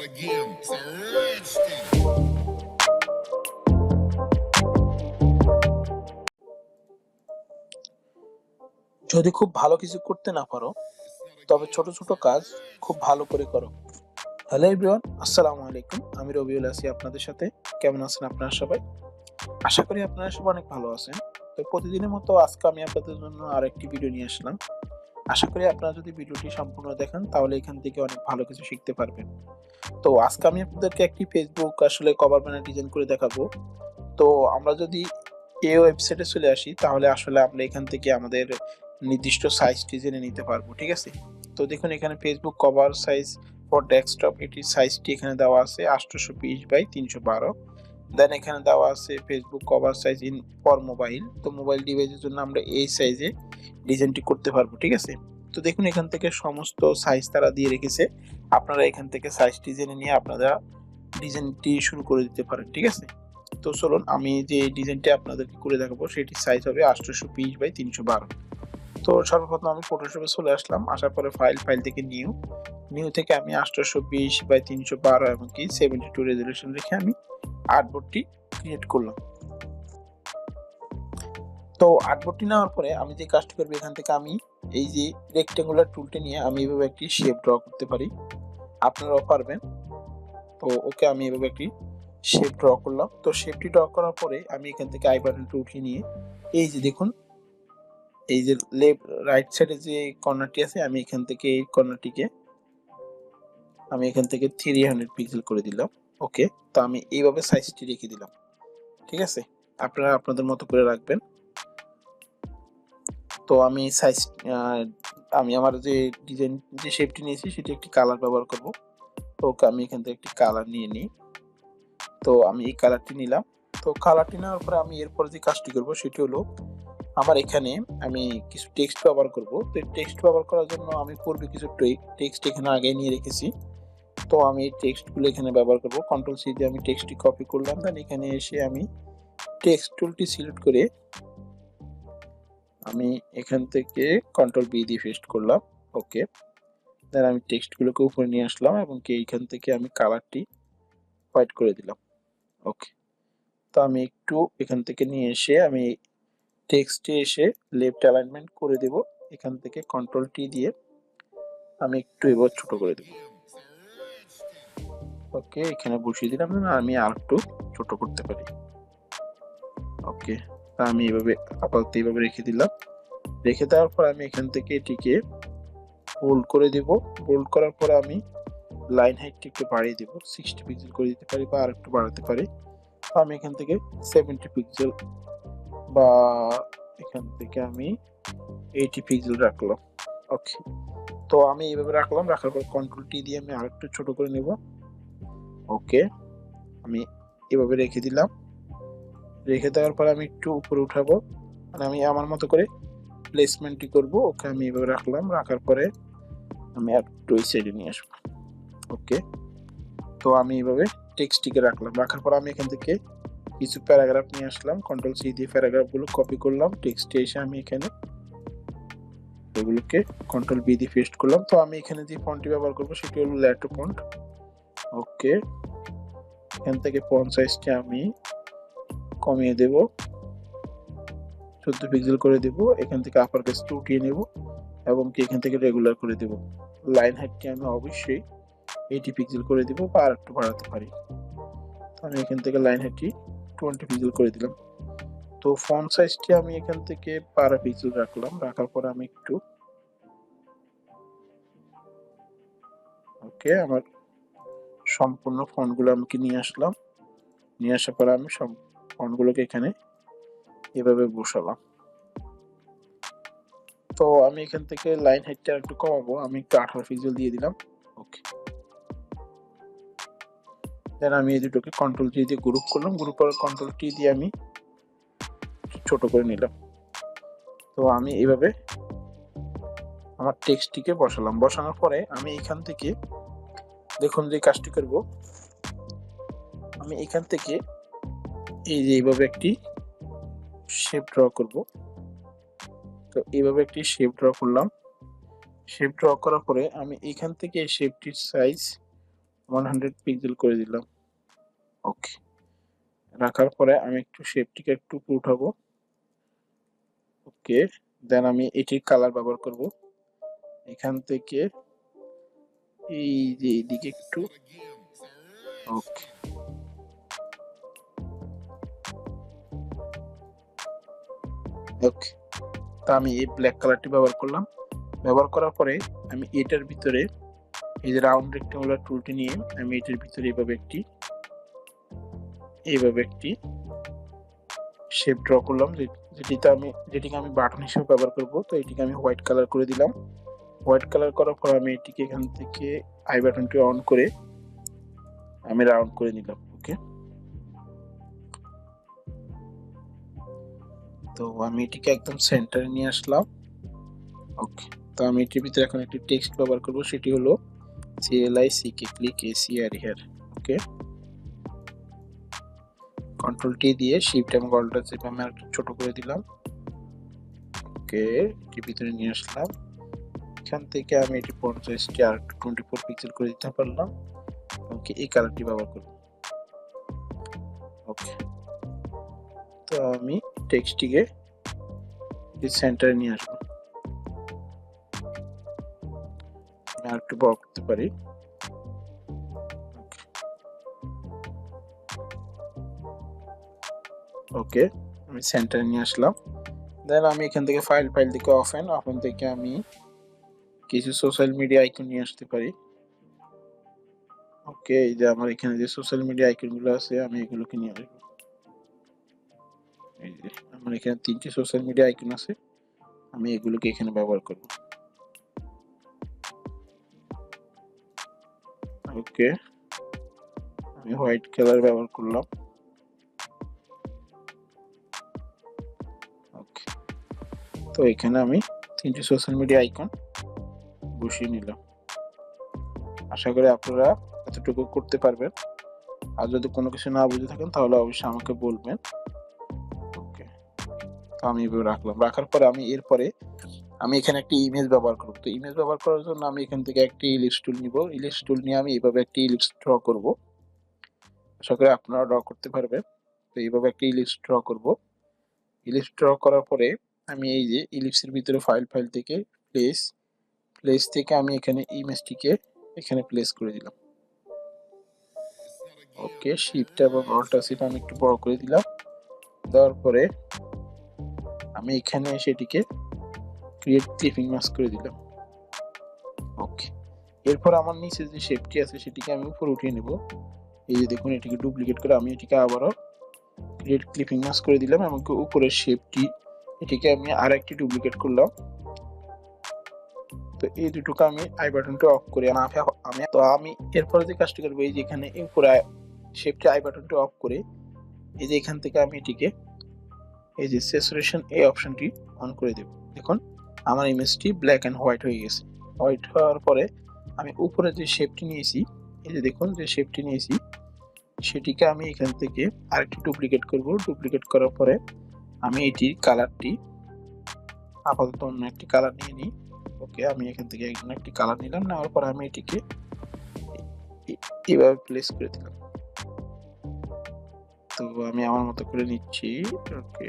again. It's a rich thing. যদি খুব ভালো কিছু করতে না পারো তবে ছোট ছোট কাজ খুব ভালো করে করো। হ্যালো এভরিওয়ান, আসসালামু আলাইকুম। আমি রবিউল আছি আপনাদের সাথে। কেমন আছেন আপনারা সবাই? আশা করি আপনারা সবাই অনেক ভালো আছেন। তো প্রতিদিনের মতো আজকে আমি আপনাদের জন্য আরেকটি ভিডিও নিয়ে আসলাম। আশা করি আপনারা যদি ভিডিওটি সম্পূর্ণ দেখেন তাহলে এখান থেকে অনেক ভালো কিছু শিখতে পারবেন। তো আজকে আমি আপনাদেরকে একটি ফেসবুক কভার বানিয়ে ডিজাইন করে দেখাবো। তো আমরা যদি এই ওয়েবসাইটে চলে আসি তাহলে আসলে আমরা এখান থেকে আমাদের নির্দিষ্ট সাইজটি জেনে নিতে পারবো, ঠিক আছে? তো দেখুন এখানে Facebook cover size for desktop, এটির সাইজটি এখানে দেওয়া আছে 820x312। দেন এখানে দেওয়া আছে Facebook cover size in for mobile. তো মোবাইল ডিভাইসের জন্য আমরা এই সাইজে ডিজাইনটি করতে পারবো, ঠিক আছে? তো দেখুন এখান থেকে সমস্ত সাইজ তারা দিয়ে রেখেছে। আপনারা এখান থেকে সাইজটি জেনে নিয়ে আপনারা ডিজাইনটি শুরু করে দিতে পারেন, ঠিক আছে? তো চলুন আমি যে ডিজাইনটি আপনাদেরকে করে দেখাবো সেটির সাইজ হবে 820x312। তো সর্বপ্রথম আমি ফটোশপে চলে আসলাম, আসার পরে ফাইল থেকে নিউ থেকে আমি 820x312 এবং কি 72 রেজলিউশন রেখে আমি আর্টবোর্ডটি ক্রিয়েট করলাম। তো আর্টবোর্ডটি নেওয়ার পরে আমি যে কাজটি করবো, এখান থেকে আমি এই যে রেক্টেঙ্গুলার টুলটি নিয়ে আমি এভাবে একটি শেপ ড্র করতে পারি, আপনারাও পারবেন। তো ওকে আমি এভাবে একটি শেপ ড্র করলাম। তো শেপটি ড্র করার পরে আমি এখান থেকে আই বাটনটি উঠিয়ে নিয়ে এই যে দেখুন এই যে রাইট সাইডে যে কর্নারটি আছে আমি এখান থেকে এই কর্নারটিকে আমি এখান থেকে 300 পিক্সেল করে দিলাম। ওকে, তো আমি এইভাবে সাইজটি রেখে দিলাম, ঠিক আছে? আপনারা আপনাদের মতো করে রাখবেন। তো আমি সাইজ আমি আমার যে ডিজাইন যে শেপটি নিয়েছি সেটি একটি কালার ব্যবহার করব। তো ওকে আমি এখান থেকে একটি কালার নিয়ে নিই। তো আমি এই কালারটি নিলাম। তো কালারটি নেওয়ার পরে আমি এরপর যে কাজটি করব সেটি হলো আমার এখানে আমি কিছু টেক্সট ব্যবহার করব। তো টেক্সট ব্যবহার করার জন্য আমি পূর্বে কিছু টেক্সট এখানে আগে নিয়ে রেখেছি। তো আমি এই টেক্সটগুলো এখানে ব্যবহার করব। কন্ট্রোল সি দিয়ে আমি টেক্সটটি কপি করলাম। দেন এখানে এসে আমি টেক্সট টুলটি সিলেক্ট করে আমি এখান থেকে কন্ট্রোল বি দিয়ে পেস্ট করলাম। ওকে, দেন আমি টেক্সটগুলোকে উপরে নিয়ে আসলাম এবং কি এইখান থেকে আমি কালারটি হোয়াইট করে দিলাম। ওকে, তো আমি একটু এখান থেকে নিয়ে এসে আমি টেক্সটে এসে লেফট অ্যালাইনমেন্ট করে দেব। এখান থেকে কন্ট্রোল টি দিয়ে আমি একটু এবার ছোট করে দেব। ওকে, এখানে বসিয়ে দিলাম। আমি আর একটু ছোট করতে পারি। ওকে, তা আমি এভাবে আপাতত এইভাবে রেখে দিলাম। রেখে দেওয়ার পর আমি এখান থেকে এটিকে বোল্ড করে দেব। বোল্ড করার পর আমি লাইন হাইটটি একটু বাড়িয়ে দেব, 60 পিক্সেল করে দিতে পারি বা আর একটু বাড়াতে পারি। আমি এখান থেকে 70 পিক্সেল বা এখান থেকে আমি 80 পিক্সেল রাখলাম। ওকে, তো আমি এইভাবে রাখলাম। রাখার পর কন্ট্রোল টি দিয়ে আমি আরেকটু ছোট করে নেব। ওকে, আমি এভাবে রেখে দিলাম। রেখে দেওয়ার পর আমি একটু উপরে উঠাবো, মানে আমি আমার মতো করে প্লেসমেন্টটি করব। ওকে, আমি এভাবে রাখলাম। রাখার পরে আমি একটু এই সাইডে নিয়ে আসবো। ওকে, তো আমি এইভাবে টেক্সটটিকে রাখলাম। রাখার পর আমি এখান থেকে কিছু প্যারাগ্রাফ নিয়ে আসলাম। কন্ট্রোল সি দিয়ে প্যারাগ্রাফগুলো কপি করলাম। টেক্সটে এসে আমি এখানে এগুলোকে কন্ট্রোল বি দিয়ে পেস্ট করলাম। তো আমি এখানে যে ফন্টটি ব্যবহার করব সেটি হলো ল্যাটো ফন্ট। ওকে, এখান থেকে ফন্ট সাইজটি আমি কমিয়ে দেব, 14 পিক্সেল করে দেব। এখান থেকে আপার কেসটি উঠিয়ে নেব এবং কি এখান থেকে রেগুলার করে দেব। লাইন হাইটটি আমি অবশ্যই 80 পিক্সেল করে দেব বা আর একটু বাড়াতে পারি। আমি এখান থেকে লাইন হাইটটি 20 পিক্সেল করে দিলাম। তো ফন্ট সাইজটি আমি এখান থেকে 12 পিক্সেল রাখলাম। রাখার পর আমি একটু ওকে, আমার সম্পূর্ণ ফন্টগুলো আমাকে নিয়ে আসলাম। নিয়ে আসার পর আমি সব ফন্টগুলোকে এখানে এভাবে বসালাম। তো আমি এখান থেকে লাইন হাইটটা একটু কমাবো, আমি একটু 18 পিক্সেল দিয়ে দিলাম। ওকে, দেন আমি এই দুটোকে কন্ট্রোল টি দিয়ে গ্রুপ করলাম। গ্রুপ করার কন্ট্রোল টি দিয়ে আমি ছোট করে নিলাম। তো আমি এইভাবে আমার টেক্সটটিকে বসালাম। বসানোর পরে আমি এখান থেকে দেখুন যে কাজটি করব, আমি এখান থেকে এই যে এইভাবে একটি শেপ ড্র করব। তো এইভাবে একটি শেপ ড্র করলাম। শেপ ড্র করার পরে আমি এখান থেকে এই শেপটির সাইজ 100 পিক্সেল করে দিলাম। ওকে, রাখার পরে আমি একটু শেপটিকে একটু উঠাবো। ওকে, দেন আমি এটির কালার ব্যবহার করব। এখান থেকে এই যে এইদিকে একটু, ওকে, ওকে। তা আমি এই ব্ল্যাক কালারটি ব্যবহার করলাম। ব্যবহার করার পরে আমি এটার ভিতরে এই যে রাউন্ড রেক্টেঙ্গুলার টুলটি নিয়ে আমি এটার ভিতরে এইভাবে একটি শেপ ড্র করলাম, যেটিকে আমি বাটন হিসেবে ব্যবহার করব। তো এটিকে আমি হোয়াইট কালার করে দিলাম। হোয়াইট কালার করার পর আমি এটিকে এখান থেকে আই বাটনটি অন করে আমি রাউন্ড করে নিলাম। ওকে, তো আমি এটিকে একদম সেন্টারে নিয়ে আসলাম। ওকে, তো আমি এটির ভিতরে এখন একটি টেক্সট ব্যবহার করব, সেটি হলো CLICK click ACR here. Okay, control T দিয়ে শিফট এবং অল্ট চেপে আমি একটু ছোট করে দিলাম। ওকে, এটির ভিতরে নিয়ে আসলাম। এখান থেকে আমি এটি ফন্ট সাইজটি আর একটু 24 পিক্সেল করে দিতে পারলাম। ওকে, এই কালারটি ব্যবহার করব। ওকে, তো আমি টেক্সটটিকে সেন্টারে নিয়ে আসবো। আমি আর একটু বড় করতে পারি। ওকে, আমি সেন্টারে নিয়ে আসলাম। দেন আমি এখান থেকে ফাইল থেকে ওপেন থেকে আমি কিছু সোশ্যাল মিডিয়া আইকন নিয়ে আসতে পারি। ওকে, এই যে আমার এখানে যে সোশ্যাল মিডিয়া আইকনগুলো আছে আমি এগুলোকে নিয়ে আসবো। এই যে আমার এখানে 3টি সোশ্যাল মিডিয়া আইকন আছে, আমি এগুলোকে এখানে ব্যবহার করব। ওকে, আমি হোয়াইট কালার ব্যবহার করলাম। ওকে, তো এখানে আমি 3টি সোশ্যাল মিডিয়া আইকন বসিয়ে নিলাম। আশা করি আপনারা এতটুকু করতে পারবেন। আর যদি কোনো কিছু না বুঝে থাকেন তাহলে অবশ্যই আমাকে বলবেন। ওকে, তো আমি এভাবে রাখলাম। রাখার পরে এরপরে আমি এখানে একটি ইমেজ ব্যবহার করব। তো ইমেজ ব্যবহার করার জন্য আমি এখান থেকে একটি ইলিপস টুল নিব। ইলিপস টুল নিয়ে আমি এইভাবে একটি ইলিপস ড্র করব। আশা করি আপনারা ড্র করতে পারবেন। তো এইভাবে একটি ইলিপস ড্র করব। ইলিপস ড্র করার পরে আমি এই যে ইলিপসের ভিতরে ফাইল থেকে প্লেস থেকে আমি এখানে ইমেজটিকে এখানে প্লেস করে দিলাম। ওকে, শিফট এবং অল্ট চেপে আমি একটু বড় করে দিলাম। দেওয়ার পরে আমি এখানে সেটিকে ক্রিয়েট ক্লিপিং মাস্ক করে দিলাম। ওকে, এরপর আমার নিচে যে শেপটি আছে সেটিকে আমি উপরে উঠিয়ে নেব। এই যে দেখুন, এটিকে ডুপ্লিকেট করে আমি এটিকে আবারও ক্রিয়েট ক্লিপিং মাস্ক করে দিলাম এবং উপরের শেপটি এটিকে আমি আরেকটি ডুপ্লিকেট করলাম। তো এই দুটোকে আমি আই বাটনটা অফ করে আমি এরপরে যে কাজটি করবো, এই যে এখানে উপরে শেপটি আই বাটনটা অফ করে এই যে এখান থেকে আমি এটিকে এই যে স্যাচুরেশন এই অপশনটি অন করে দেব। দেখুন আমার ইমেজটি ব্ল্যাক এন্ড হোয়াইট হয়ে গেছে। হোয়াইট হওয়ার পরে আমি উপরে যে শেপটি নিয়েছি, এই যে দেখুন যে শেপটি নিয়েছি সেটিকে আমি এখান থেকে আরেকটি ডুপ্লিকেট করব। ডুপ্লিকেট করার পরে আমি এটির কালারটি আপাতত অন্য একটি কালার নিয়ে নিই। ওকে, আমি এখান থেকে একটি কালার নিলাম। নেওয়ার পর আমি এটিকে এইভাবে প্লেস করে দিলাম। তো আমি আমার মতো করে নিচ্ছি। ওকে,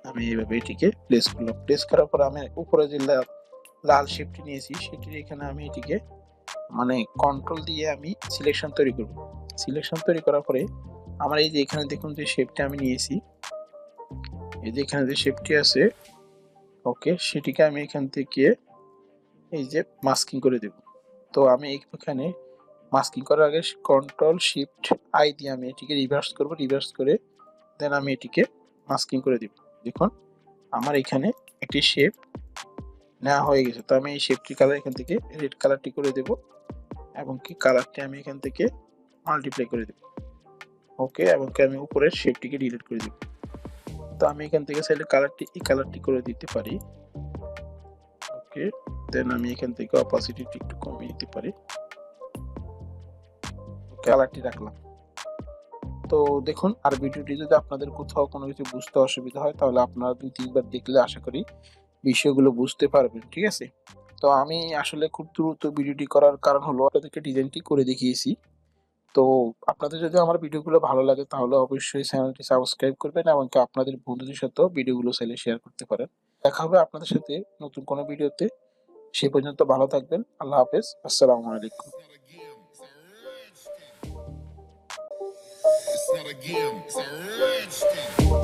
আমি এইভাবে এটিকে প্লেস করলাম। প্লেস করার পর আমি উপরে যে লাল শেপটি নিয়েছি সেটির এখানে আমি এটিকে মানে কন্ট্রোল দিয়ে আমি সিলেকশন তৈরি করব। সিলেকশন তৈরি করার পরে আমার এই যে এখানে দেখুন যে শেপটা আমি নিয়েছি, এই যে এখানে যে শেপটি আছে, ওকে, সেটিকে আমি এখান থেকে এই যে মাস্কিং করে দেব। তো আমি এখানে মাস্কিং করার আগে কন্ট্রোল শিফট আই দিয়ে আমি এটিকে রিভার্স করব। রিভার্স করে দেন আমি এটিকে মাস্কিং করে দিব। দেখুন আমার এখানে একটি শেপ নেওয়া হয়ে গেছে। তো আমি এই শেপটি কালার এখান থেকে রেড কালারটি করে দেব এবং কি কালারটি আমি এখান থেকে মাল্টিপ্লাই করে দেব। ওকে, এবং কি আমি উপরের শেপটিকে ডিলিট করে দেব। তো আমি এখান থেকে চাইলে এই কালারটি করে দিতে পারি। ওকে, দেন আমি এখান থেকে অপাসিটিটি একটু কমিয়ে দিতে পারি। কালারটি রাখলাম। তো দেখুন, আর ভিডিওটি যদি আপনাদের কোথাও কোনো কিছু বুঝতে অসুবিধা হয় তাহলে আপনারা 2-3 বার দেখলে আশা করি বিষয়গুলো বুঝতে পারবেন। ঠিক আছে? তো আমি আসলে খুব দ্রুত ভিডিওটি করার কারণ হলো আপনাদেরকে ডিজাইনটি করে দেখিয়েছি। তো আপনাদের যদি আমার ভিডিওগুলো ভালো লাগে তাহলে অবশ্যই চ্যানেলটি সাবস্ক্রাইব করবেন এবং আপনাদের বন্ধুদের সাথেও ভিডিওগুলো চাইলে শেয়ার করতে পারেন। দেখা হবে আপনাদের সাথে নতুন কোনো ভিডিওতে। সে পর্যন্ত ভালো থাকবেন। আল্লাহ হাফেজ। আসসালামু আলাইকুম। It's not a game, it's a rich thing.